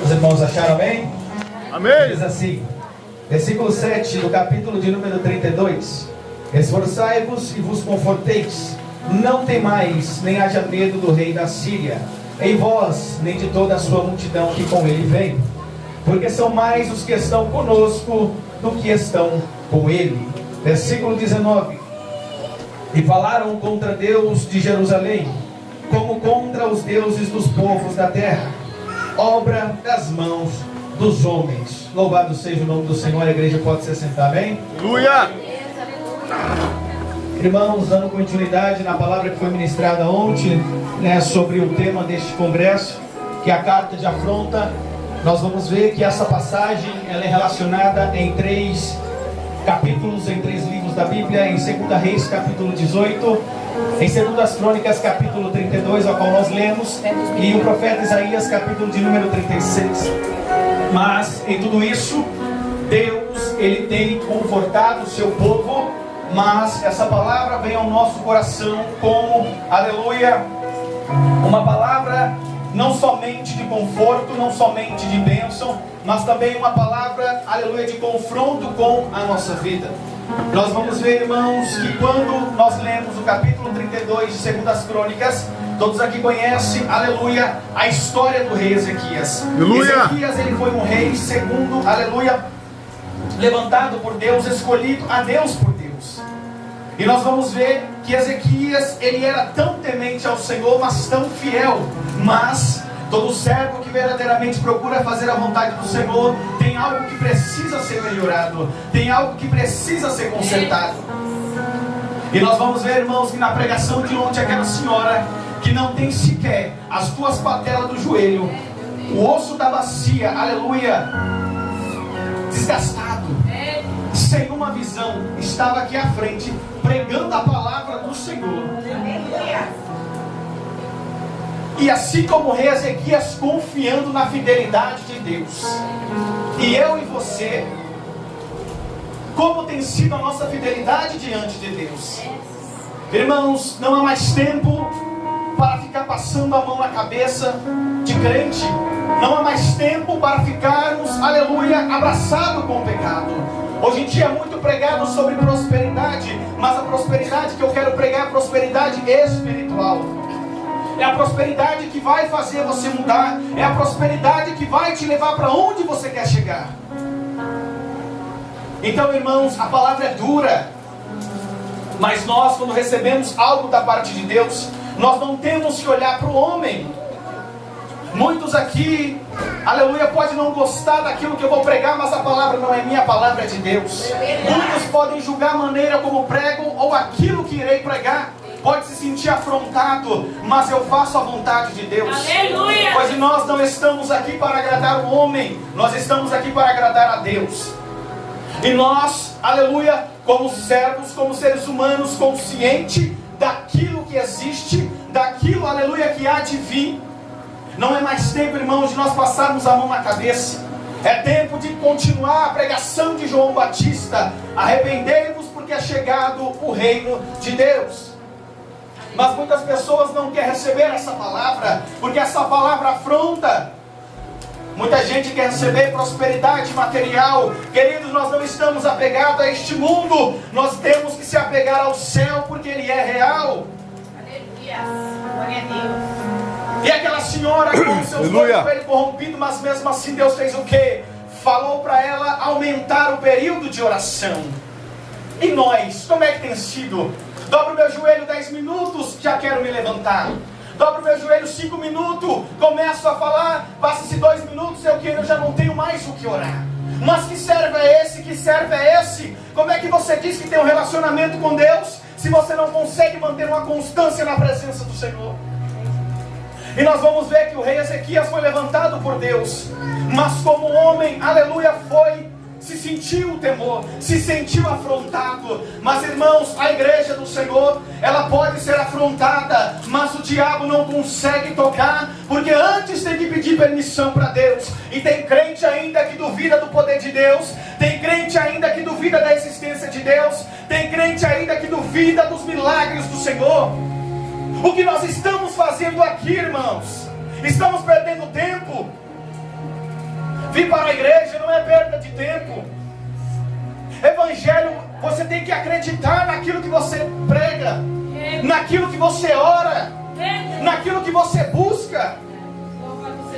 Os irmãos acharam, amém? Amém. Diz assim, versículo 7 do capítulo de número 32: esforçai-vos e vos conforteis, não temais, nem haja medo do rei da Síria, em vós, nem de toda a sua multidão que com ele vem, porque são mais os que estão conosco do que estão com ele. Versículo 19: e falaram contra Deus de Jerusalém, como contra os deuses dos povos da terra, obra das mãos dos homens. Louvado seja o nome do Senhor. A igreja pode se assentar, amém? Aleluia. Irmãos, dando continuidade na palavra que foi ministrada ontem, sobre o tema deste congresso, que é a carta de afronta, nós vamos ver que essa passagem ela é relacionada em 3 capítulos, em 3 livros da Bíblia, em 2 Reis, capítulo 18, em 2 Crônicas, capítulo 32, ao qual nós lemos, e o profeta Isaías, capítulo de número 36. Mas, em tudo isso, Deus, Ele tem confortado o seu povo, mas essa palavra vem ao nosso coração como, aleluia, uma palavra não somente de conforto, não somente de bênção, mas também uma palavra, aleluia, de confronto com a nossa vida. Nós vamos ver, irmãos, que quando nós lemos o capítulo 32 de 2 Crônicas, todos aqui conhecem, aleluia, a história do rei Ezequias. Aleluia. Ezequias, ele foi um rei segundo, aleluia, levantado por Deus, escolhido a Deus por Deus. E nós vamos ver que Ezequias, ele era tão temente ao Senhor, mas tão fiel. Mas todo servo que verdadeiramente procura fazer a vontade do Senhor tem algo que precisa ser melhorado, tem algo que precisa ser consertado. E nós vamos ver, irmãos, que na pregação de ontem, aquela senhora que não tem sequer as 2 patelas do joelho, o osso da bacia, aleluia, desgastado, sem uma visão, estava aqui à frente, pregando a palavra do Senhor. E assim como o rei Ezequias, confiando na fidelidade de Deus. E eu e você, como tem sido a nossa fidelidade diante de Deus? Irmãos, não há mais tempo para ficar passando a mão na cabeça de crente. Não há mais tempo para ficarmos, aleluia, abraçados com o pecado. Hoje em dia é muito pregado sobre prosperidade, mas a prosperidade que eu quero pregar é a prosperidade espiritual. É a prosperidade que vai fazer você mudar, é a prosperidade que vai te levar para onde você quer chegar. Então, irmãos, a palavra é dura, mas nós, quando recebemos algo da parte de Deus, nós não temos que olhar para o homem. Muitos aqui, aleluia, pode não gostar daquilo que eu vou pregar, mas a palavra não é minha, a palavra é de Deus. Muitos podem julgar a maneira como prego ou aquilo que irei pregar, pode se sentir afrontado, mas eu faço a vontade de Deus. Aleluia! Pois nós não estamos aqui para agradar o homem, nós estamos aqui para agradar a Deus. E nós, aleluia, como servos, como seres humanos, conscientes daquilo que existe, daquilo, aleluia, que há de vir. Não é mais tempo, irmãos, de nós passarmos a mão na cabeça. É tempo de continuar a pregação de João Batista. Arrependei-vos porque é chegado o reino de Deus. Mas muitas pessoas não querem receber essa palavra, porque essa palavra afronta. Muita gente quer receber prosperidade material. Queridos, nós não estamos apegados a este mundo. Nós temos que se apegar ao céu, porque ele é real. Aleluia. Glória a Deus. E aquela senhora com seus dois joelhos corrompidos, mas mesmo assim Deus fez o quê? Falou para ela aumentar o período de oração. E nós, como é que tem sido? Dobro meu joelho 10 minutos, já quero me levantar. Dobro meu joelho 5 minutos, começo a falar, passa-se 2 minutos, eu já não tenho mais o que orar. Mas que serve é esse? Que serve é esse? Como é que você diz que tem um relacionamento com Deus, se você não consegue manter uma constância na presença do Senhor? E nós vamos ver que o rei Ezequias foi levantado por Deus, mas como homem, aleluia, se sentiu o temor, se sentiu afrontado. Mas irmãos, a igreja do Senhor, ela pode ser afrontada, mas o diabo não consegue tocar, porque antes tem que pedir permissão para Deus. E tem crente ainda que duvida do poder de Deus, tem crente ainda que duvida da existência de Deus, tem crente ainda que duvida dos milagres do Senhor. O que nós estamos fazendo aqui, irmãos? Estamos perdendo tempo. Vir para a igreja não é perda de tempo. Evangelho, você tem que acreditar naquilo que você prega, naquilo que você ora, naquilo que você busca.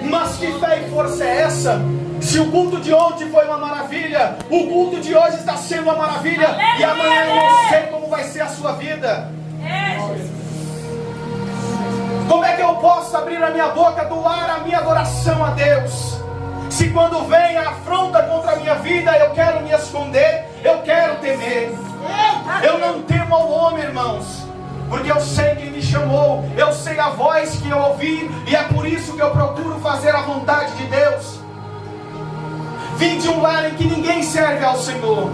Mas que fé e força é essa? Se o culto de ontem foi uma maravilha, o culto de hoje está sendo uma maravilha, e amanhã eu não sei como vai ser a sua vida. Como é que eu posso abrir a minha boca, doar a minha adoração a Deus, se quando vem a afronta contra a minha vida, eu quero me esconder, eu quero temer? Eu não temo ao homem, irmãos, porque eu sei quem me chamou, eu sei a voz que eu ouvi, e é por isso que eu procuro fazer a vontade de Deus. Vim de um lar em que ninguém serve ao Senhor,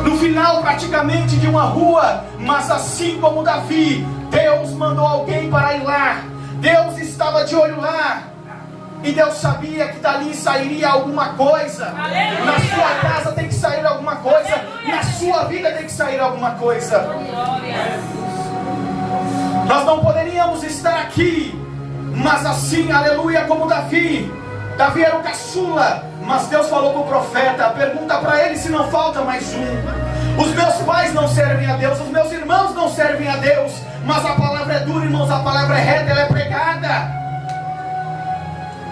no final praticamente de uma rua, mas assim como Davi, Deus mandou alguém para ir lá. Deus estava de olho lá, e Deus sabia que dali sairia alguma coisa. Aleluia. Na sua casa tem que sair alguma coisa. Aleluia. Na sua vida tem que sair alguma coisa. Glória. Nós não poderíamos estar aqui, mas assim, aleluia, como Davi. Davi era o caçula, mas Deus falou para o profeta, pergunta para ele se não falta mais um. Os meus pais não servem a Deus, os meus irmãos não servem a Deus, mas a palavra é dura, irmãos, a palavra é reta, ela é pregada.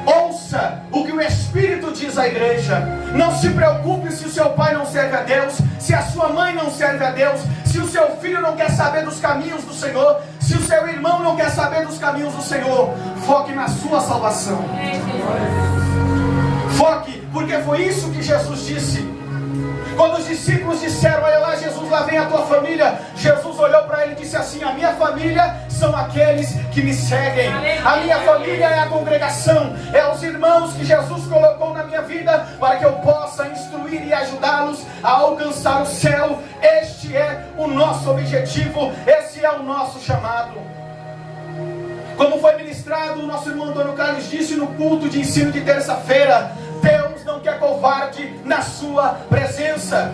Ouça o que o Espírito diz à igreja. Não se preocupe se o seu pai não serve a Deus, se a sua mãe não serve a Deus, se o seu filho não quer saber dos caminhos do Senhor, se o seu irmão não quer saber dos caminhos do Senhor. Foque na sua salvação. Foque, porque foi isso que Jesus disse. Quando os discípulos disseram, olha lá Jesus, lá vem a tua família, Jesus olhou para ele e disse assim, a minha família são aqueles que me seguem. A minha família é a congregação, é os irmãos que Jesus colocou na minha vida, para que eu possa instruir e ajudá-los a alcançar o céu. Este é o nosso objetivo, esse é o nosso chamado. Como foi ministrado, o nosso irmão Antônio Carlos disse no culto de ensino de terça-feira, Deus não quer covarde na sua presença.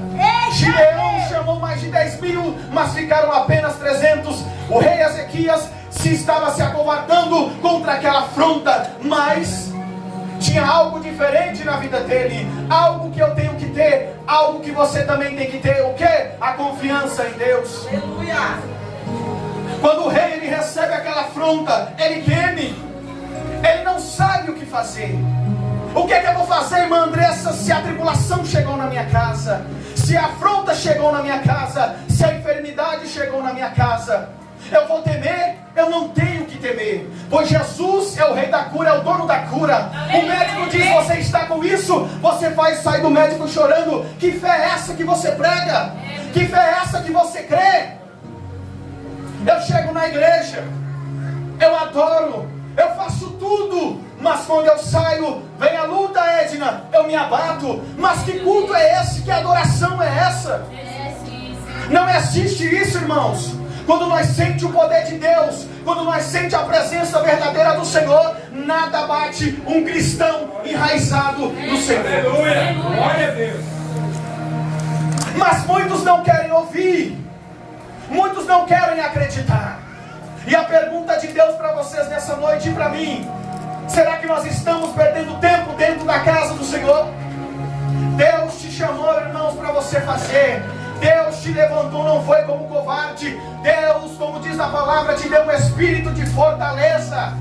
Gideão chamou mais de 10 mil, mas ficaram apenas 300. O rei Ezequias estava se acovardando contra aquela afronta, mas tinha algo diferente na vida dele, algo que eu tenho que ter, algo que você também tem que ter. O que? A confiança em Deus. Aleluia. Quando o rei ele recebe aquela afronta, ele teme, ele não sabe o que fazer. O que é que eu vou fazer, irmã Andressa, se a tribulação chegou na minha casa, se a afronta chegou na minha casa, se a enfermidade chegou na minha casa? Eu vou temer? Eu não tenho que temer, pois Jesus é o rei da cura, é o dono da cura. O médico diz, você está com isso, você vai sair do médico chorando. Que fé é essa que você prega? Que fé é essa que você crê? Eu chego na igreja, eu adoro, eu faço tudo, mas quando eu saio, vem a luta, Edna, eu me abato. Mas que culto é esse? Que adoração é essa? Não existe isso, irmãos. Quando nós sentimos o poder de Deus, quando nós sentimos a presença verdadeira do Senhor, nada bate um cristão enraizado no Senhor. Aleluia, glória a Deus. Mas muitos não querem ouvir, muitos não querem acreditar. E a pergunta de Deus para vocês nessa noite e para mim, será que nós estamos perdendo tempo dentro da casa do Senhor? Deus te chamou, irmãos, para você fazer. Deus te levantou, não foi como covarde. Deus, como diz a palavra, te deu um espírito de fortaleza.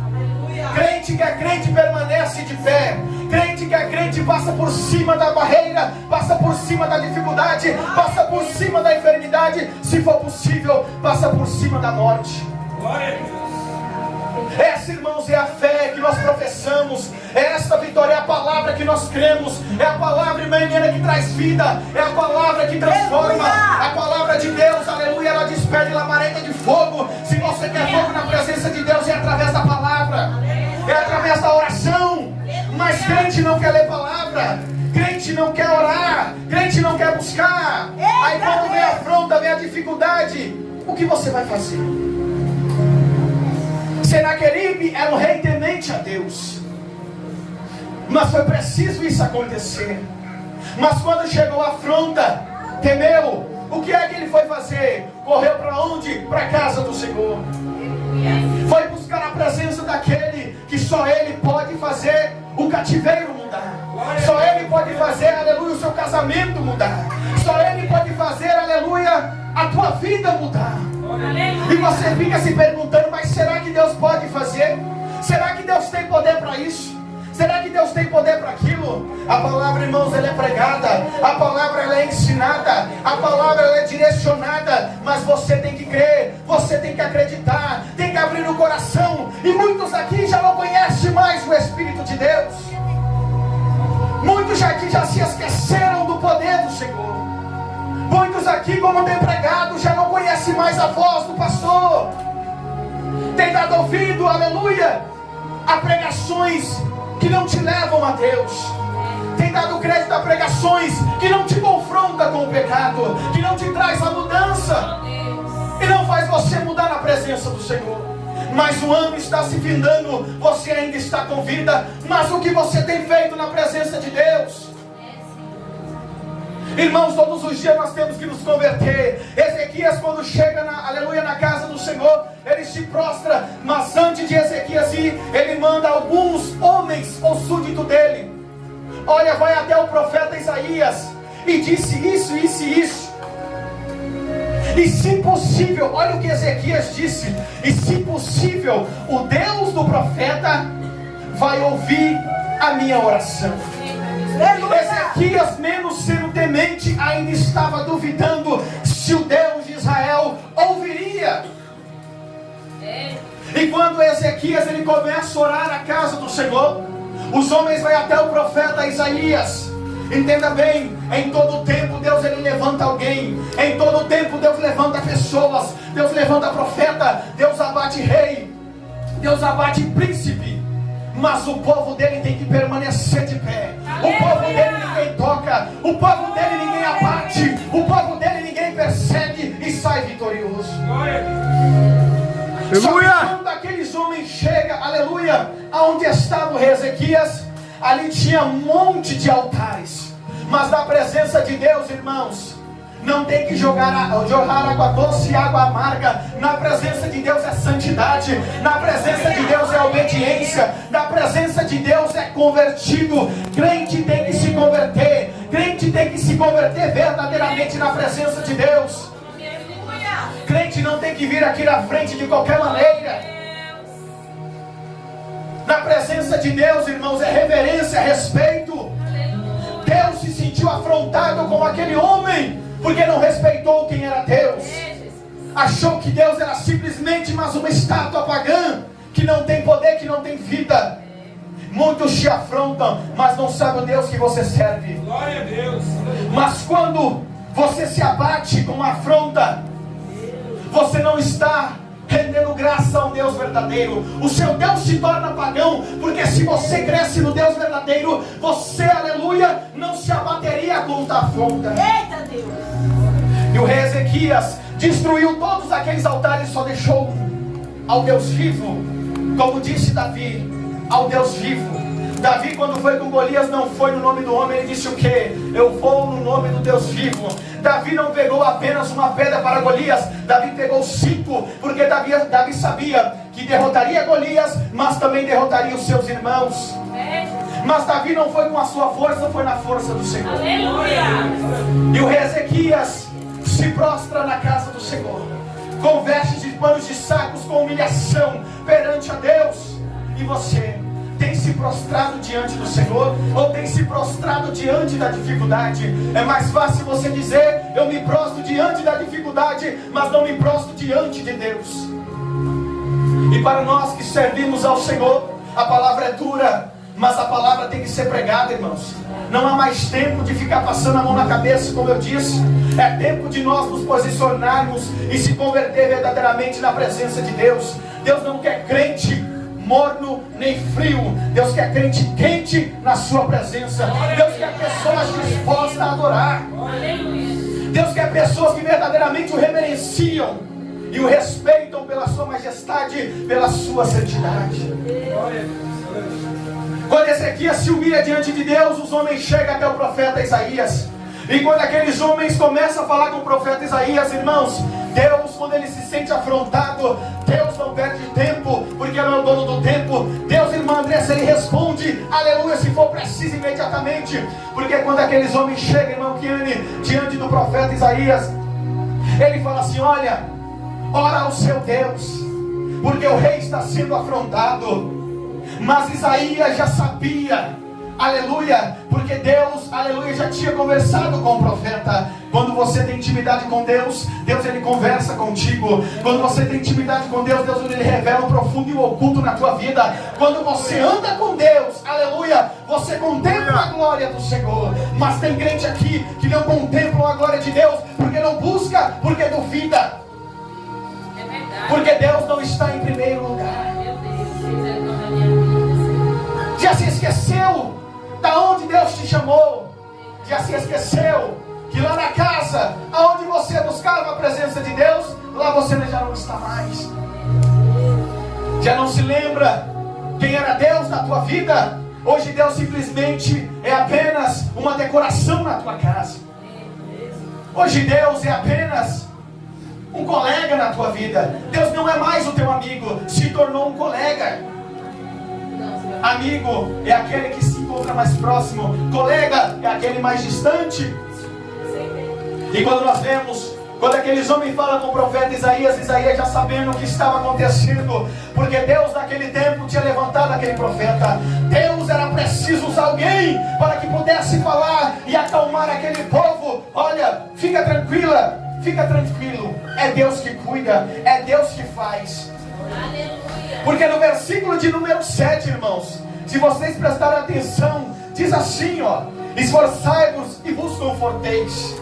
Crente que é crente permanece de pé. Crente que é crente passa por cima da barreira, passa por cima da dificuldade, passa por cima da enfermidade, se for possível, passa por cima da morte. Glória a Deus. Essa, irmãos, é a fé que nós professamos. É esta vitória, é a palavra que nós cremos. É a palavra, irmã Helena, que traz vida. É a palavra que transforma. A palavra de Deus, aleluia, ela despede labareda de fogo. Se você quer fogo na presença de Deus, é através da palavra, é através da oração. Mas crente não quer ler palavra, crente não quer orar, crente não quer buscar. Aí quando vem a afronta, vem a dificuldade, o que você vai fazer? Senaqueribe era um rei temente a Deus, mas foi preciso isso acontecer. Mas quando chegou a afronta, temeu. O que é que ele foi fazer? Correu para onde? Para a casa do Senhor. Foi buscar a presença daquele que só Ele pode fazer o cativeiro mudar. Só Ele pode fazer, aleluia, o seu casamento mudar. Só Ele pode fazer, aleluia, a tua vida mudar. E você fica se perguntando, mas será que Deus pode fazer? Será que Deus tem poder para isso? Será que Deus tem poder para aquilo? A palavra, irmãos, ela é pregada. A palavra, ela é ensinada. A palavra, ela é direcionada. Mas você tem que crer. Você tem que acreditar. Tem que abrir o coração. E muitos aqui já não conhecem mais o Espírito de Deus. Muitos aqui já se esqueceram do poder do Senhor. Muitos aqui, como tem pregado, já não conhecem mais a voz do pastor. Tem dado ouvido, aleluia, a pregações que não te levam a Deus. Tem dado crédito a pregações que não te confronta com o pecado, que não te traz a mudança e não faz você mudar na presença do Senhor. Mas o ano está se findando, você ainda está com vida, mas o que você tem feito na presença de Deus? Irmãos, todos os dias nós temos que nos converter. Ezequias, quando chega aleluia, na casa do Senhor, ele se prostra. Mas antes de Ezequias ir, ele manda alguns homens, ou súdito dele. Olha, vai até o profeta Isaías e disse isso, isso e isso. E se possível, olha o que Ezequias disse. E se possível, o Deus do profeta vai ouvir a minha oração. Ezequias, menos sendo temente, ainda estava duvidando se o Deus de Israel ouviria. E quando Ezequias ele começa a orar na casa do Senhor, os homens vão até o profeta Isaías. Entenda bem, em todo tempo Deus ele levanta alguém. Em todo tempo Deus levanta pessoas. Deus levanta profeta. Deus abate rei. Deus abate príncipe. Mas o povo dele tem que permanecer de pé. O povo dele ninguém toca. O povo dele ninguém abate. O povo dele ninguém persegue e sai vitorioso. Só que quando aqueles homens chegam, aleluia, aonde estava o rei Ezequias, ali tinha um monte de altares. Mas na presença de Deus, irmãos, não tem que jorrar água doce e água amarga. Na presença de Deus é santidade. Na presença de Deus é obediência. Na presença de Deus é convertido. Crente tem que se converter. Crente tem que se converter verdadeiramente na presença de Deus. Crente não tem que vir aqui na frente de qualquer maneira. Na presença de Deus, irmãos, é reverência, é respeito. Deus se sentiu afrontado com aquele homem porque não respeitou quem era Deus. Achou que Deus era simplesmente mais uma estátua pagã, que não tem poder, que não tem vida. Muitos te afrontam, mas não sabem o Deus que você serve. Glória a Deus. Mas quando você se abate com uma afronta, você não está rendendo graça ao Deus verdadeiro. O seu Deus se torna pagão, porque se você cresce no Deus verdadeiro, você, aleluia, não se abateria contra a afronta. Eita Deus! E o rei Ezequias destruiu todos aqueles altares, só deixou ao Deus vivo. Como disse Davi, ao Deus vivo. Davi, quando foi com Golias, não foi no nome do homem, ele disse o quê? Eu vou no nome do Deus vivo. Davi não pegou apenas uma pedra para Golias, Davi pegou 5, porque Davi sabia que derrotaria Golias, mas também derrotaria os seus irmãos. Mas Davi não foi com a sua força, foi na força do Senhor. Aleluia! E o rei Ezequias se prostra na casa do Senhor, com vestes de panos de sacos, com humilhação perante a Deus. E você tem se prostrado diante do Senhor, ou tem se prostrado diante da dificuldade? É mais fácil você dizer, eu me prostro diante da dificuldade, mas não me prostro diante de Deus. E para nós que servimos ao Senhor, a palavra é dura, mas a palavra tem que ser pregada, irmãos. Não há mais tempo de ficar passando a mão na cabeça, como eu disse. É tempo de nós nos posicionarmos e se converter verdadeiramente na presença de Deus. Deus não quer crente morno nem frio. Deus quer crente quente na sua presença. Deus quer pessoas dispostas a adorar. Deus quer pessoas que verdadeiramente o reverenciam e o respeitam pela sua majestade, pela sua santidade. Quando Ezequias se humilha diante de Deus, os homens chegam até o profeta Isaías. E quando aqueles homens começam a falar com o profeta Isaías, irmãos, Deus, quando ele se sente afrontado, Deus não perde tempo, porque porque Ele é o dono do tempo. Deus, irmã Andressa, Ele responde, aleluia, se for preciso, imediatamente. Porque quando aqueles homens chegam, irmão Kiane, diante do profeta Isaías, ele fala assim: olha, ora ao seu Deus, porque o rei está sendo afrontado. Mas Isaías já sabia, aleluia, porque Deus, aleluia, já tinha conversado com o profeta. Quando você tem intimidade com Deus, Deus Ele conversa contigo. Quando você tem intimidade com Deus, Deus Ele revela o profundo e o oculto na tua vida. Quando você anda com Deus, aleluia, você contempla a glória do Senhor. Mas tem crente aqui que não contemplam a glória de Deus, porque não busca, porque duvida. É verdade. Porque Deus não está em primeiro lugar. Meu Deus, Já se esqueceu da onde Deus te chamou? Já se esqueceu que lá na casa aonde você buscava a presença de Deus, lá você já não está mais? Já não se lembra quem era Deus na tua vida? Hoje Deus simplesmente é apenas uma decoração na tua casa. Hoje Deus é apenas um colega na tua vida. Deus não é mais o teu amigo, se tornou um colega. Amigo é aquele que se encontra mais próximo, colega é aquele mais distante. E quando nós vemos, quando aqueles homens falam com o profeta Isaías, Isaías já sabendo o que estava acontecendo, porque Deus naquele tempo tinha levantado aquele profeta. Deus era preciso usar alguém para que pudesse falar e acalmar aquele povo. Olha, fica tranquila, fica tranquilo, é Deus que cuida, é Deus que faz. Porque no versículo de número 7, irmãos, se vocês prestarem atenção, diz assim, ó: esforçai-vos e vos conforteis.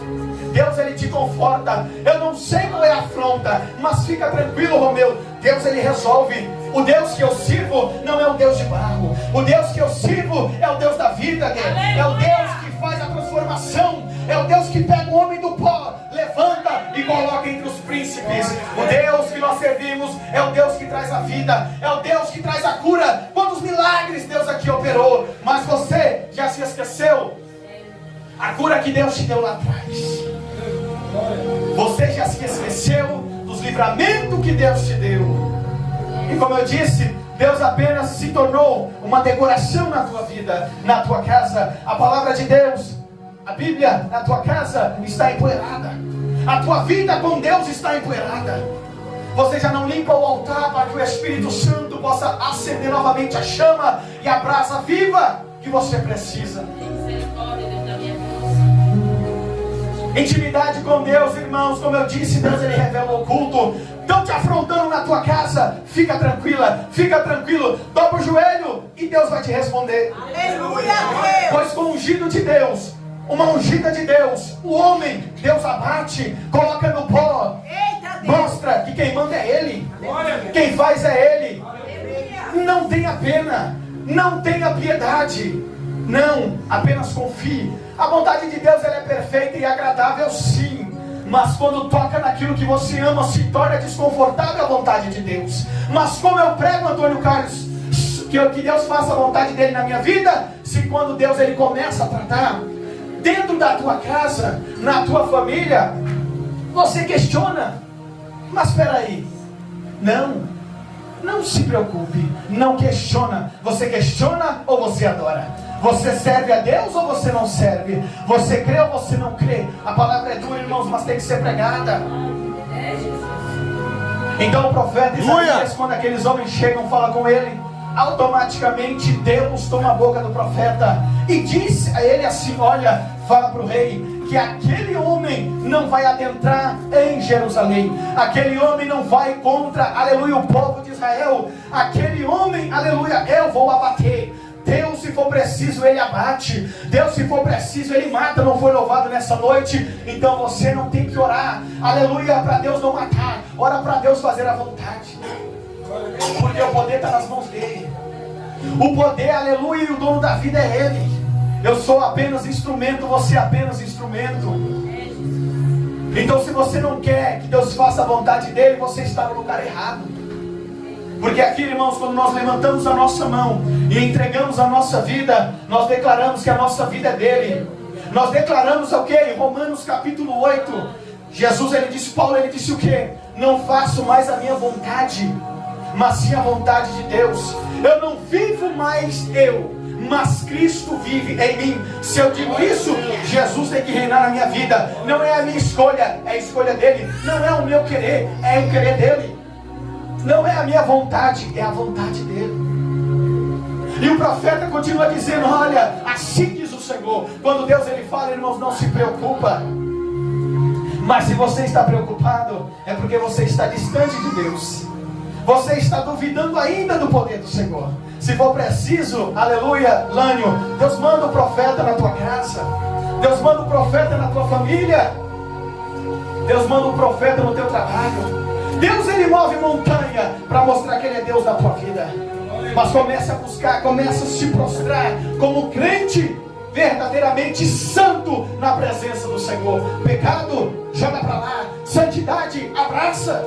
Deus Ele te conforta. Eu não sei qual é a afronta, mas fica tranquilo, Romeu, Deus Ele resolve. O Deus que eu sirvo não é o Deus de barro. O Deus que eu sirvo é o Deus da vida, é o Deus que faz a transformação. É o Deus que pega o homem do pó, levanta e coloca entre os príncipes. O Deus que nós servimos é o Deus que traz a vida, é o Deus que traz a cura. Quantos milagres Deus aqui operou, mas você já se esqueceu? A cura que Deus te deu lá atrás. Você já se esqueceu dos livramentos que Deus te deu. E como eu disse, Deus apenas se tornou uma decoração na tua vida, na tua casa. A palavra de Deus, a Bíblia na tua casa está empoeirada. A tua vida com Deus está empoeirada. Você já não limpa o altar para que o Espírito Santo possa acender novamente a chama e a brasa viva que você precisa. Intimidade com Deus, irmãos, como eu disse, Deus Ele revela o oculto. Estão te afrontando na tua casa, fica tranquila, fica tranquilo, dobra o joelho e Deus vai te responder. Aleluia, pois com o ungido de Deus, uma ungida de Deus, o homem, Deus abate, coloca no pó, mostra que quem manda é Ele, quem faz é Ele. Não tenha pena, não tenha piedade, não, apenas confie. A vontade de Deus ela é perfeita e agradável, sim. Mas quando toca naquilo que você ama, se torna desconfortável a vontade de Deus. Mas como eu prego, Antônio Carlos, que Deus faça a vontade dele na minha vida, se quando Deus ele começa a tratar dentro da tua casa, na tua família, você questiona. Mas espera aí, não se preocupe, não questiona. Você questiona ou você adora? Você serve a Deus ou você não serve? Você crê ou você não crê? A palavra é dura, irmãos, mas tem que ser pregada. Então o profeta Isaías, quando aqueles homens chegam, fala com ele, automaticamente Deus toma a boca do profeta e disse a ele assim: olha, fala para o rei que aquele homem não vai adentrar em Jerusalém, aquele homem não vai contra, aleluia, o povo de Israel, aquele homem, aleluia, eu vou abater. Deus, se for preciso, Ele abate. Deus, se for preciso, Ele mata. Não foi louvado nessa noite? Então você não tem que orar, aleluia, para Deus não matar. Ora para Deus fazer a vontade, porque o poder está nas mãos dEle. O poder, aleluia, e o dono da vida é Ele. Eu sou apenas instrumento, você é apenas instrumento. Então se você não quer que Deus faça a vontade dEle, você está no lugar errado. Porque aqui, irmãos, quando nós levantamos a nossa mão e entregamos a nossa vida, nós declaramos que a nossa vida é dele. Nós declaramos o que? Em Romanos capítulo 8, Jesus, ele disse, Paulo, ele disse o que? Não faço mais a minha vontade, mas sim a vontade de Deus. Eu não vivo mais eu, mas Cristo vive em mim. Se eu digo isso, Jesus tem que reinar na minha vida. Não é a minha escolha, é a escolha dele. Não é o meu querer, é o querer dele. Não é a minha vontade, é a vontade dele. E o profeta continua dizendo: olha, assim diz o Senhor. Quando Deus ele fala, irmãos, não se preocupa. Mas se você está preocupado, é porque você está distante de Deus. Você está duvidando ainda do poder do Senhor. Se for preciso, aleluia, Lânio, Deus manda o profeta na tua casa. Deus manda o profeta na tua família. Deus manda o profeta no teu trabalho. Deus ele move montanha para mostrar que ele é Deus na tua vida. Mas comece a buscar, comece a se prostrar como crente verdadeiramente santo na presença do Senhor. Pecado, joga para lá. Santidade, abraça.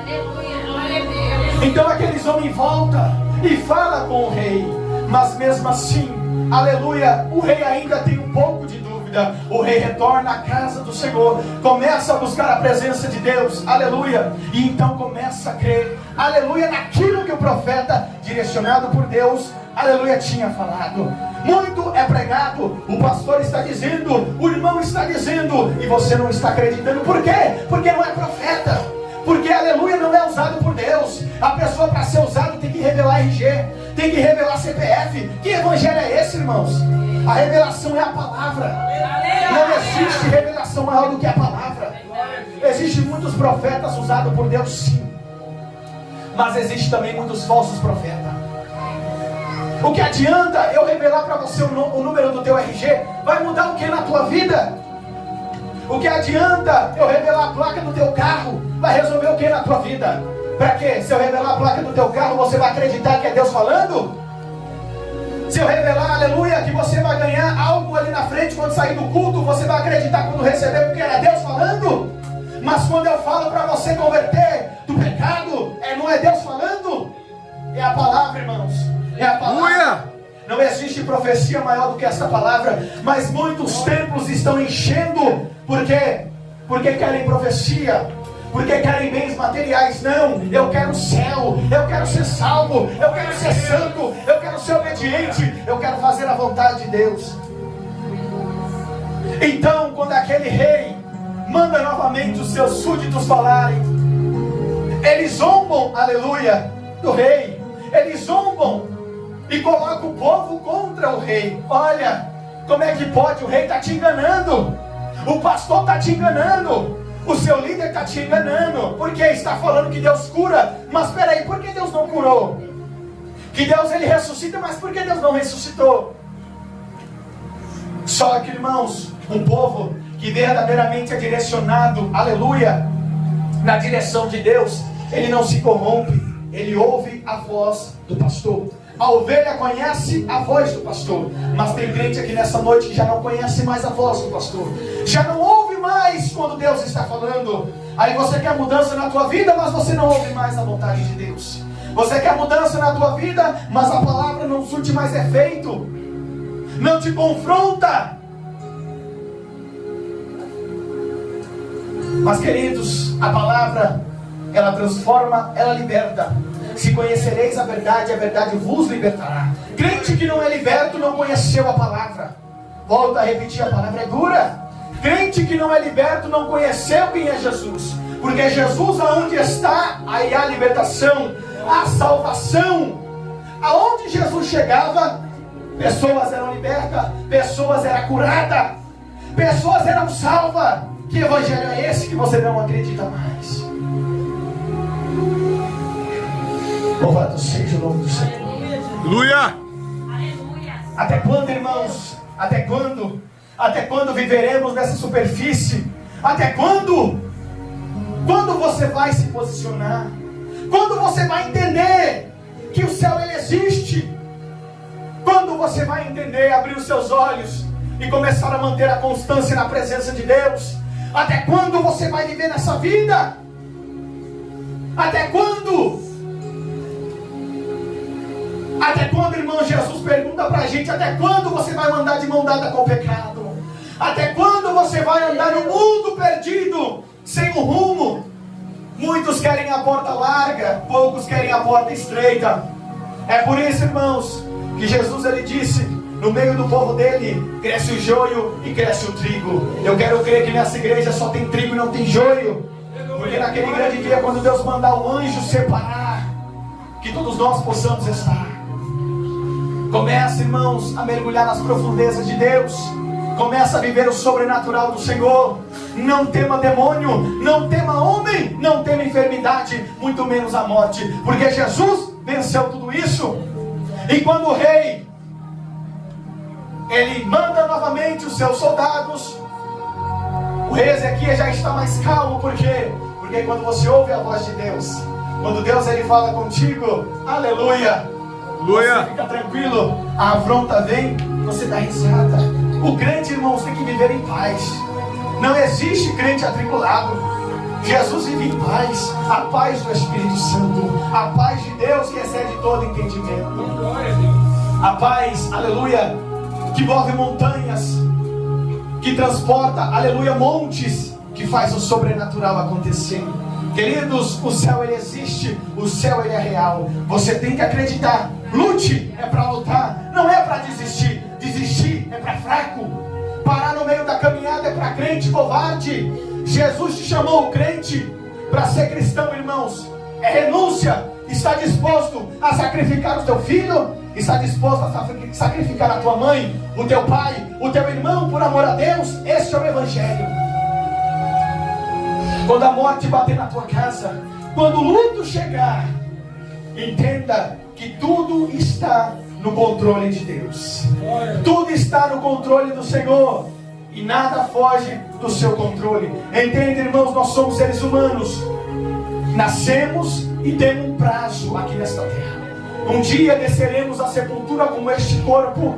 Aleluia, glória a Deus. Então aqueles homens voltam e falam com o rei. Mas mesmo assim, aleluia, o rei ainda tem um pouco de dúvida. O rei retorna à casa do Senhor, começa a buscar a presença de Deus, aleluia. E então começa a crer, aleluia, naquilo que o profeta, direcionado por Deus, aleluia, tinha falado. Muito é pregado, o pastor está dizendo, o irmão está dizendo, e você não está acreditando. Por quê? Porque não é profeta. Porque, aleluia, não é usado por Deus. A pessoa, para ser usado, tem que revelar RG, tem que revelar CPF. Que evangelho é esse, irmãos? A revelação é a palavra. Não existe revelação maior do que a palavra. Existem muitos profetas usados por Deus, sim. Mas existem também muitos falsos profetas. O que adianta eu revelar para você o número do teu RG? Vai mudar o que na tua vida? O que adianta eu revelar a placa do teu carro? Vai resolver o que na tua vida? Para quê? Se eu revelar a placa do teu carro, você vai acreditar que é Deus falando? Se eu revelar, aleluia, que você vai ganhar algo ali na frente quando sair do culto, você vai acreditar quando receber porque era Deus falando? Mas quando eu falo para você converter do pecado, não é Deus falando? É a palavra, irmãos. É a palavra. Não existe profecia maior do que essa palavra. Mas muitos templos estão enchendo. Por quê? Porque querem profecia. Porque querem bens materiais. Não, eu quero o céu. Eu quero ser salvo. Eu quero ser santo. Eu quero ser obediente. Eu quero fazer a vontade de Deus. Então, quando aquele rei manda novamente os seus súditos falarem, eles zombam, aleluia, do rei. Eles zombam e colocam o povo contra o rei. Olha, como é que pode? O rei está te enganando. O pastor está te enganando. O seu líder está te enganando. Porque está falando que Deus cura. Mas espera aí, por que Deus não curou? Que Deus ele ressuscita, mas por que Deus não ressuscitou? Só que, irmãos, um povo que verdadeiramente é direcionado, aleluia, na direção de Deus, ele não se corrompe. Ele ouve a voz do pastor. A ovelha conhece a voz do pastor. Mas tem crente aqui nessa noite que já não conhece mais a voz do pastor. Já não ouve mais quando Deus está falando. Aí você quer mudança na tua vida, mas você não ouve mais a vontade de Deus. Você quer mudança na tua vida, mas a palavra não surte mais efeito. Não te confronta. Mas, queridos, a palavra, ela transforma, ela liberta. Se conhecereis a verdade vos libertará. Crente que não é liberto não conheceu a palavra. Volto a repetir, a palavra é dura. Crente que não é liberto não conheceu quem é Jesus. Porque Jesus, aonde está, aí há a libertação, a salvação. Aonde Jesus chegava, pessoas eram libertas, pessoas eram curadas, pessoas eram salvas. Que evangelho é esse que você não acredita mais? Louvado seja o nome do Senhor. Aleluia! Até quando, irmãos? Até quando? Até quando viveremos nessa superfície? Até quando? Quando você vai se posicionar? Quando você vai entender que o céu ele existe? Quando você vai entender, abrir os seus olhos e começar a manter a constância na presença de Deus? Até quando você vai viver nessa vida? Até quando? Até quando, irmão? Jesus pergunta pra gente: até quando você vai andar de mão dada com o pecado? Até quando você vai andar no mundo perdido, sem um rumo? Muitos querem a porta larga, poucos querem a porta estreita. É por isso, irmãos, que Jesus ele disse: no meio do povo dele cresce o joio e cresce o trigo. Eu quero crer que nessa igreja só tem trigo e não tem joio, porque naquele grande dia, quando Deus mandar o anjo separar, que todos nós possamos estar. Comece, irmãos, a mergulhar nas profundezas de Deus. Começa a viver o sobrenatural do Senhor. Não tema demônio, não tema homem, não tema enfermidade, muito menos a morte, porque Jesus venceu tudo isso. E quando o rei ele manda novamente os seus soldados, o rei Ezequias já está mais calmo. Por quê? Porque quando você ouve a voz de Deus, quando Deus ele fala contigo, aleluia, você fica tranquilo. A afronta vem, você dá risada. O crente, irmãos, tem que viver em paz. Não existe crente atribulado. Jesus vive em paz, a paz do Espírito Santo, a paz de Deus que excede todo entendimento. A paz, aleluia, que move montanhas, que transporta, aleluia, montes, que faz o sobrenatural acontecer. Queridos, o céu ele existe, o céu ele é real. Você tem que acreditar. Lute é para lutar, não é para desistir. Desistir é para fraco. Parar no meio da caminhada é para crente covarde. Jesus te chamou o crente para ser cristão, irmãos. É renúncia. Está disposto a sacrificar o teu filho? Está disposto a sacrificar a tua mãe, o teu pai, o teu irmão por amor a Deus? Esse é o Evangelho. Quando a morte bater na tua casa, quando o luto chegar, entenda que tudo está no controle de Deus. Tudo está no controle do Senhor e nada foge do seu controle. Entende, irmãos, nós somos seres humanos. Nascemos e temos um prazo aqui nesta terra. Um dia desceremos à sepultura com este corpo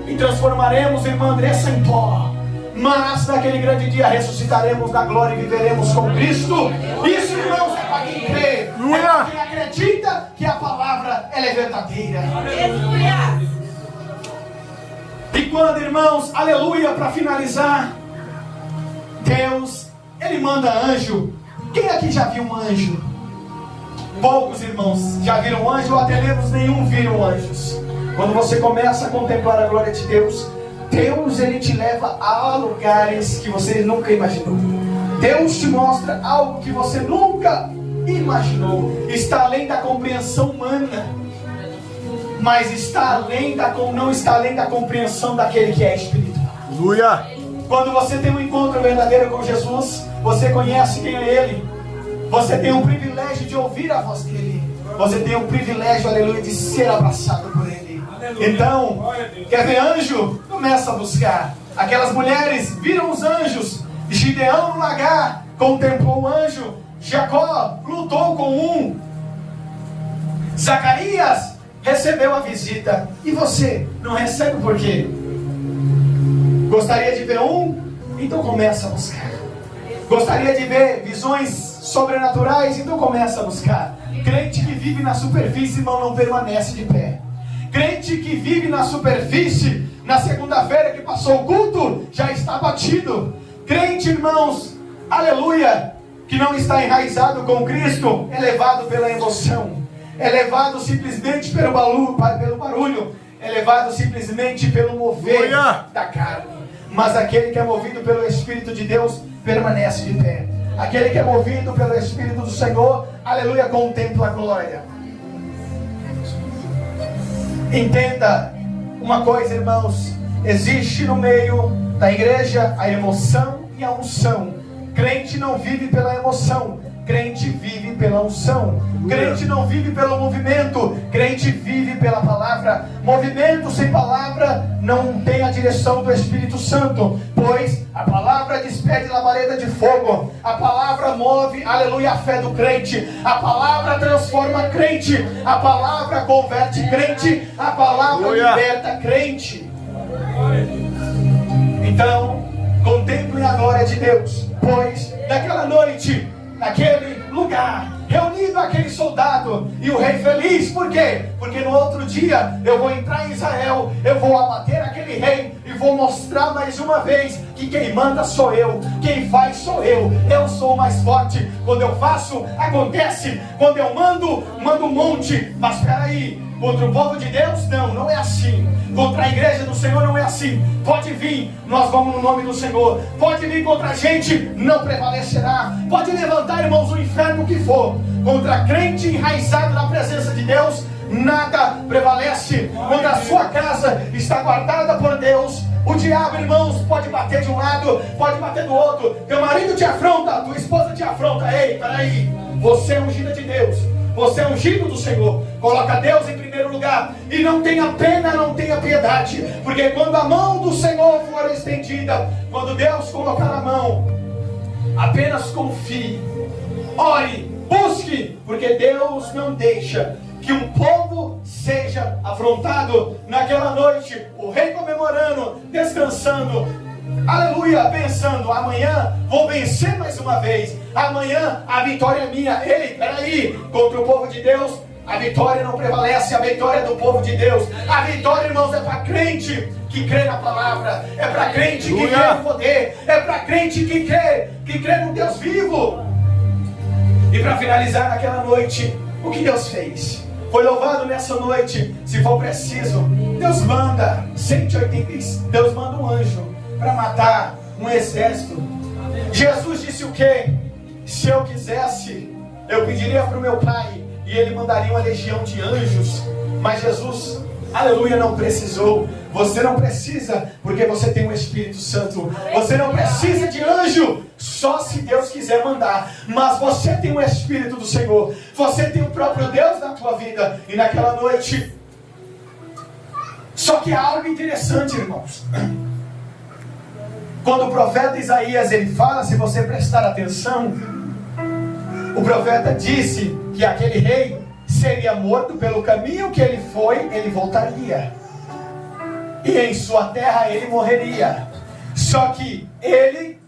e transformaremos irmã Andressa em pó. Mas naquele grande dia ressuscitaremos na glória e viveremos com Cristo. Isso, irmãos, é para quem crê, é para quem acredita que a palavra ela é verdadeira. Aleluia. E quando, irmãos, aleluia, para finalizar, Deus ele manda anjo. Quem aqui já viu um anjo? Poucos, irmãos, já viram anjo, ou até mesmo nenhum viram anjos. Quando você começa a contemplar a glória de Deus, Deus ele te leva a lugares que você nunca imaginou. Deus te mostra algo que você nunca imaginou. Está além da compreensão humana, mas não está além da compreensão daquele que é espiritual. Aleluia! Quando você tem um encontro verdadeiro com Jesus, você conhece quem é Ele. Você tem o privilégio de ouvir a voz dEle. Você tem o privilégio, aleluia, de ser abraçado por Ele. Então, quer ver anjo? Começa a buscar. Aquelas mulheres viram os anjos. Gideão no lagar contemplou o anjo. Jacó lutou com um. Zacarias recebeu a visita. E você não recebe por quê? Gostaria de ver um? Então começa a buscar. Gostaria de ver visões sobrenaturais? Então começa a buscar. Crente que vive na superfície, irmão, não permanece de pé. Crente que vive na superfície, na segunda-feira que passou o culto, já está abatido. Crente, irmãos, aleluia, que não está enraizado com Cristo, é levado pela emoção, é levado simplesmente pelo barulho, é levado simplesmente pelo mover da carne. Mas aquele que é movido pelo Espírito de Deus permanece de pé. Aquele que é movido pelo Espírito do Senhor, aleluia, contempla a glória. Entenda uma coisa, irmãos, existe no meio da igreja a emoção e a unção. Crente não vive pela emoção, crente vive pela unção. Crente não vive pelo movimento, crente vive pela palavra. Movimento sem palavra não tem a direção do Espírito Santo, pois a palavra despede labareda de fogo. A palavra move, aleluia, a fé do crente. A palavra transforma crente. A palavra converte crente. A palavra liberta crente. Então, contemplem a glória de Deus, pois naquela noite, naquele lugar, reunido aquele soldado e o rei feliz. Por quê? Porque no outro dia eu vou entrar em Israel, eu vou abater aquele rei e vou mostrar mais uma vez que quem manda sou eu, quem faz sou eu sou o mais forte. Quando eu faço, acontece. Quando eu mando um monte. Mas peraí, contra o povo de Deus, não é assim. Contra a igreja do Senhor não é assim. Pode vir, nós vamos no nome do Senhor. Pode vir contra a gente, não prevalecerá. Pode levantar, irmãos, o inferno que for. Contra crente enraizado na presença de Deus, nada prevalece. Quando a sua casa está guardada por Deus, o diabo, irmãos, pode bater de um lado, pode bater do outro. Teu marido te afronta, tua esposa te afronta. Ei, peraí, você é ungida de Deus, você é ungido do Senhor. Coloca Deus em primeiro lugar e não tenha pena, não tenha piedade, porque quando a mão do Senhor for estendida, quando Deus colocar a mão, apenas confie, ore, busque, porque Deus não deixa que um povo seja afrontado. Naquela noite, o rei comemorando, descansando, aleluia, pensando: amanhã vou vencer mais uma vez, amanhã a vitória é minha. Ei, peraí, contra o povo de Deus, a vitória não prevalece, a vitória é do povo de Deus. A vitória, irmãos, é para crente que crê na palavra, é para crente que crê no poder, é para crente que crê no Deus vivo. E para finalizar, naquela noite, o que Deus fez? Foi louvado nessa noite. Se for preciso, Deus manda 180, Deus manda um anjo para matar um exército. Jesus disse o quê? Se eu quisesse, eu pediria para o meu Pai e Ele mandaria uma legião de anjos. Mas Jesus, aleluia, não precisou. Você não precisa, porque você tem o Espírito Santo. Você não precisa de anjo, só se Deus quiser mandar. Mas você tem o Espírito do Senhor. Você tem o próprio Deus na tua vida. E naquela noite, só que há algo interessante, irmãos. Quando o profeta Isaías, ele fala, se você prestar atenção, o profeta disse que aquele rei seria morto. Pelo caminho que ele foi, ele voltaria, e em sua terra ele morreria. Só que ele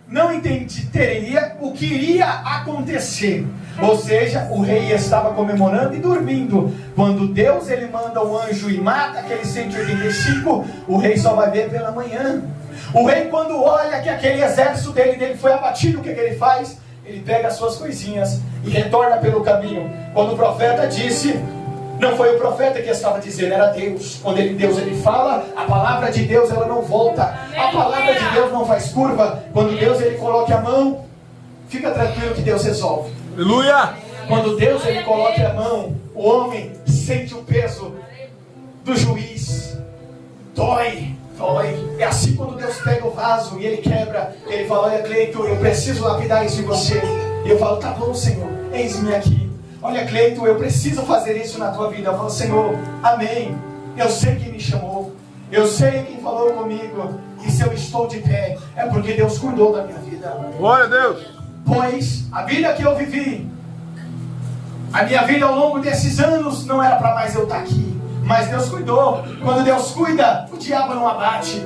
não entenderia o que iria acontecer. Ou seja, o rei estava comemorando e dormindo. Quando Deus ele manda um anjo e mata aqueles 185, o rei só vai ver pela manhã. O rei, quando olha que aquele exército dele foi abatido, o que ele faz? Ele pega as suas coisinhas e retorna pelo caminho. Quando o profeta disse, não foi o profeta que estava dizendo, era Deus. Quando Deus fala, a palavra de Deus ela não volta. A palavra de Deus não faz curva. Quando Deus ele coloca a mão, fica tranquilo que Deus resolve. Aleluia! Quando Deus ele coloca a mão, o homem sente o peso do juiz. Dói. É assim quando Deus pega o vaso e ele quebra. Ele fala: olha, Cleito, eu preciso lapidar isso em você. E eu falo: tá bom, Senhor, eis-me aqui. Olha, Cleito, eu preciso fazer isso na tua vida. Eu falo: Senhor, amém. Eu sei quem me chamou, eu sei quem falou comigo. E se eu estou de pé, é porque Deus cuidou da minha vida. Glória a Deus. Pois a vida que eu vivi, a minha vida ao longo desses anos, não era para mais eu estar aqui. Mas Deus cuidou. Quando Deus cuida, o diabo não abate.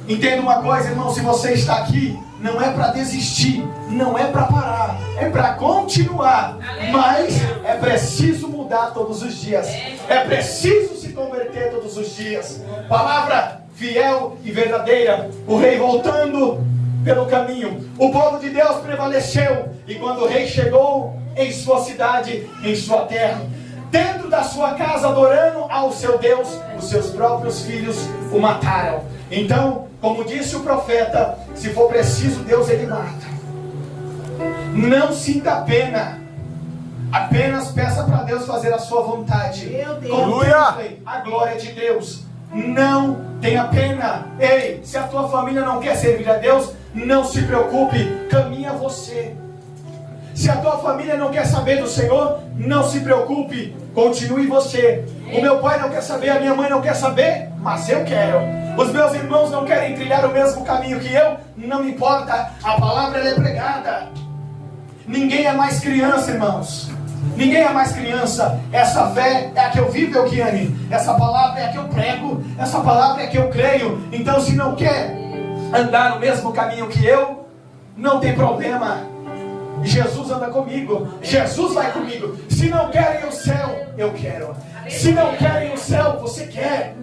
Entenda uma coisa, irmão, se você está aqui, não é para desistir, não é para parar, é para continuar. Mas é preciso mudar todos os dias, é preciso se converter todos os dias. Palavra fiel e verdadeira. O rei voltando pelo caminho, o povo de Deus prevaleceu. E quando o rei chegou em sua cidade, em sua terra, dentro da sua casa, adorando ao seu Deus, os seus próprios filhos o mataram. Então, como disse o profeta, se for preciso, Deus ele mata. Não sinta pena, apenas peça para Deus fazer a sua vontade. Contemple a glória de Deus. Não tenha pena. Ei, se a tua família não quer servir a Deus, não se preocupe, caminha você. Se a tua família não quer saber do Senhor, não se preocupe, continue você. O meu pai não quer saber, a minha mãe não quer saber, mas eu quero. Os meus irmãos não querem trilhar o mesmo caminho que eu, não me importa, a palavra é pregada. Ninguém é mais criança, irmãos. Ninguém é mais criança. Essa fé é a que eu vivo, Elkiane. Essa palavra é a que eu prego. Essa palavra é a que eu creio. Então, se não quer andar no mesmo caminho que eu, não tem problema. Jesus anda comigo, Jesus vai comigo. Se não querem o céu, eu quero. Se não querem o céu, você quer.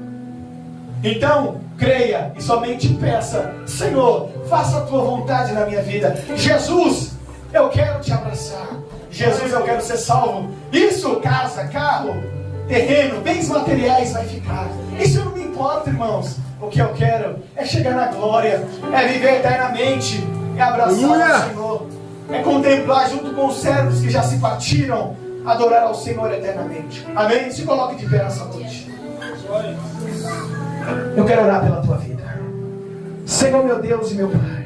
Então, creia e somente peça: Senhor, faça a tua vontade na minha vida. Jesus, eu quero te abraçar. Jesus, eu quero ser salvo. Isso, casa, carro, terreno, bens materiais vai ficar. Isso não me importa, irmãos. O que eu quero é chegar na glória, é viver eternamente, é abraçar o Senhor, é contemplar junto com os servos que já se partiram, adorar ao Senhor eternamente. Amém? Se coloque de pé nessa noite. Eu quero orar pela tua vida. Senhor, meu Deus e meu Pai,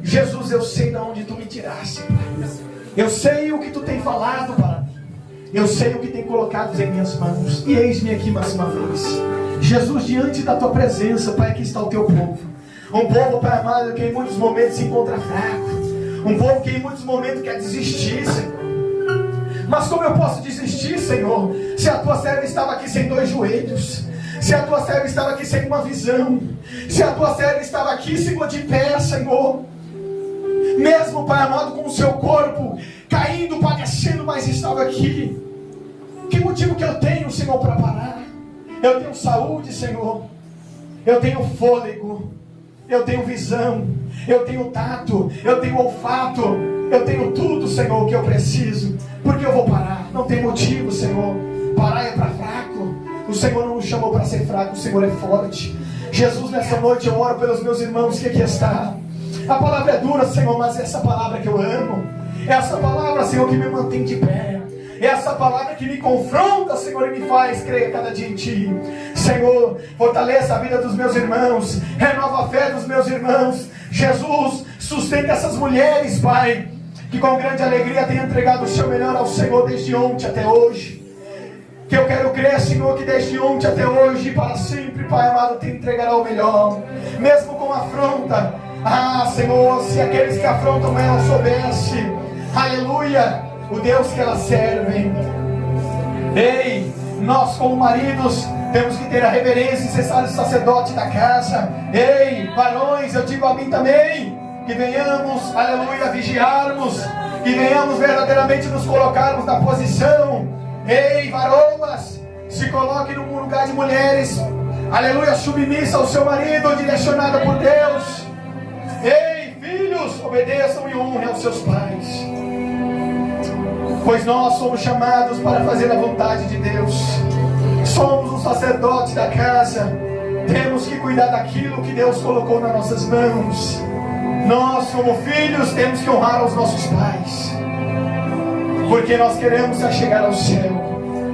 Jesus, eu sei de onde tu me tiraste, Pai. Eu sei o que tu tem falado para mim. Eu sei o que tem colocado em minhas mãos. E eis-me aqui mais uma vez, Jesus, diante da tua presença, Pai. Aqui está o teu povo. Um povo, Pai amado, que em muitos momentos se encontra fraco. Um povo que em muitos momentos quer desistir, Senhor. Mas como eu posso desistir, Senhor, se a tua serva estava aqui sem 2 joelhos? Se a tua serva estava aqui sem uma visão? Se a tua serva estava aqui, Senhor, de pé, Senhor, mesmo, Pai amado, com o seu corpo caindo, padecendo, mas estava aqui. Que motivo que eu tenho, Senhor, para parar? Eu tenho saúde, Senhor. Eu tenho fôlego. Eu tenho visão. Eu tenho tato. Eu tenho olfato. Eu tenho tudo, Senhor, que eu preciso. Por que eu vou parar? Não tem motivo, Senhor. Parar é para fraco. O Senhor não nos chamou para ser fraco. O Senhor é forte. Jesus, nessa noite eu oro pelos meus irmãos que aqui estão. A palavra é dura, Senhor, mas é essa palavra que eu amo. É essa palavra, Senhor, que me mantém de pé. É essa palavra que me confronta, Senhor, e me faz crer cada dia em Ti. Senhor, fortaleça a vida dos meus irmãos. Renova a fé dos meus irmãos. Jesus, sustenta essas mulheres, Pai, que com grande alegria têm entregado o seu melhor ao Senhor desde ontem até hoje. Que eu quero crer, Senhor, que desde ontem até hoje e para sempre, Pai amado, te entregará o melhor. Mesmo com afronta. Ah, Senhor, se aqueles que afrontam ela soubessem, aleluia, o Deus que elas servem. Ei, nós como maridos temos que ter a reverência e cessar o sacerdote da casa. Ei, varões, eu digo a mim também, que venhamos, aleluia, vigiarmos, que venhamos verdadeiramente nos colocarmos na posição. Ei, varoas, se coloque no lugar de mulheres, aleluia, submissa ao seu marido, direcionada por Deus. Ei, filhos, obedeçam e honrem aos seus pais, pois nós somos chamados para fazer a vontade de Deus. Somos os sacerdotes da casa. Temos que cuidar daquilo que Deus colocou nas nossas mãos. Nós, como filhos, temos que honrar os nossos pais, porque nós queremos chegar ao céu.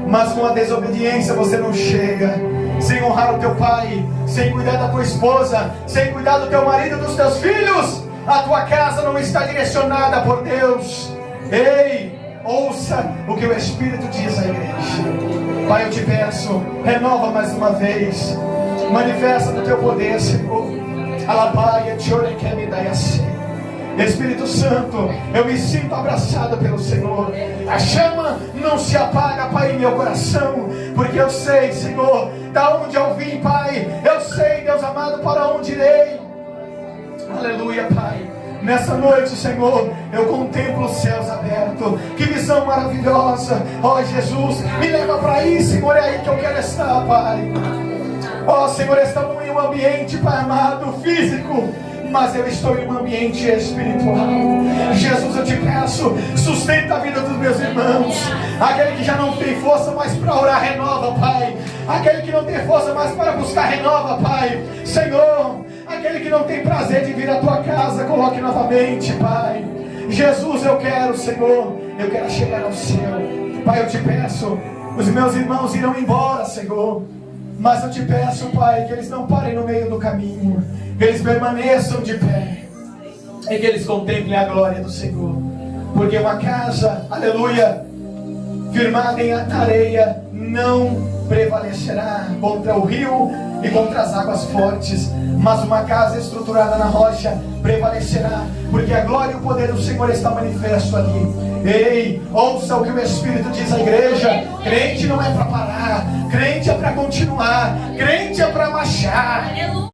Mas com a desobediência você não chega. Sem honrar o teu pai, sem cuidar da tua esposa, sem cuidar do teu marido, dos teus filhos, a tua casa não está direcionada por Deus. Ei, ouça o que o Espírito diz à igreja. Pai, eu te peço, renova mais uma vez, manifesta do teu poder, Senhor. Alabaia, chore que me dá assim. Espírito Santo, eu me sinto abraçado pelo Senhor. A chama não se apaga, Pai, em meu coração, porque eu sei, Senhor, da onde eu vim, Pai. Eu sei, Deus amado, para onde irei. Aleluia, Pai. Nessa noite, Senhor, eu contemplo os céus abertos. Que visão maravilhosa. Ó Jesus, me leva para aí, Senhor, é aí que eu quero estar, Pai. Ó Senhor, estamos em um ambiente, Pai amado, físico, mas eu estou em um ambiente espiritual. Jesus, eu te peço, sustenta a vida dos meus irmãos. Aquele que já não tem força mais para orar, renova, Pai. Aquele que não tem força mais para buscar, renova, Pai. Senhor, aquele que não tem prazer de vir à tua casa, coloque novamente, Pai. Jesus, eu quero, Senhor, eu quero chegar ao céu. Pai, eu te peço, os meus irmãos irão embora, Senhor, mas eu te peço, Pai, que eles não parem no meio do caminho, que eles permaneçam de pé e que eles contemplem a glória do Senhor. Porque uma casa, aleluia, firmada em areia não prevalecerá contra o rio e contra as águas fortes, mas uma casa estruturada na rocha prevalecerá, porque a glória e o poder do Senhor está manifesto ali. Ei, ouça o que o Espírito diz à igreja: crente não é para parar, crente é para continuar, crente é para marchar.